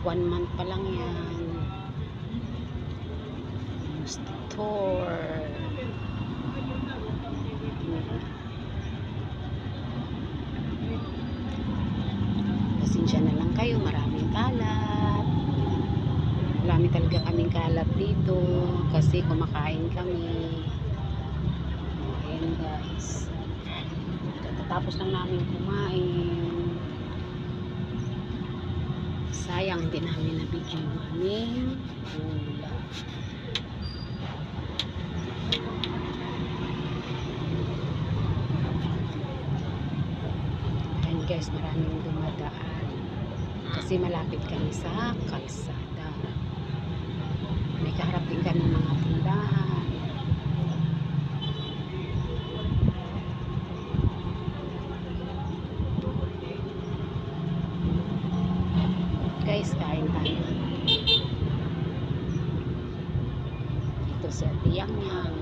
1 month pa lang yan. Store. Pasensya na lang kayo, maraming kalat. Marami talaga kaming kalat dito kasi kumakain kami. Ayan guys, tapos lang namin kumain. Sayang hindi namin na video aming ulam. Ayan guys, maraming dumadaan kasi malapit kami sa kalsada. May kaharap din kami mga tindahan. Guys, kain tayo. Ito si Ate Yang Yang.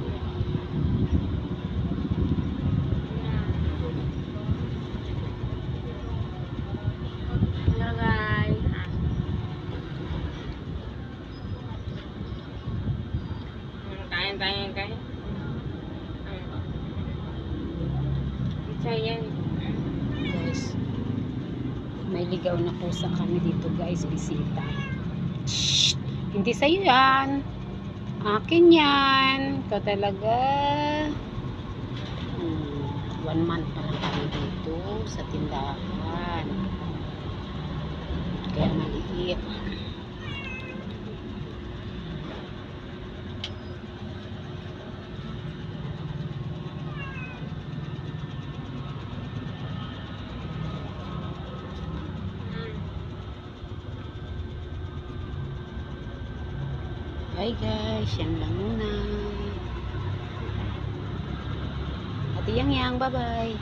Hello guys. Kain. Isa yan. Guys, may ligaw na pusa kami dito guys, bisita. Shh! Hindi sa'yo yan. Akin yan. Ito talaga. 1 month pa lang kami dito sa tindahan. Kaya maliit. Bye guys, yan lang muna. Ate Yang Yang, bye bye.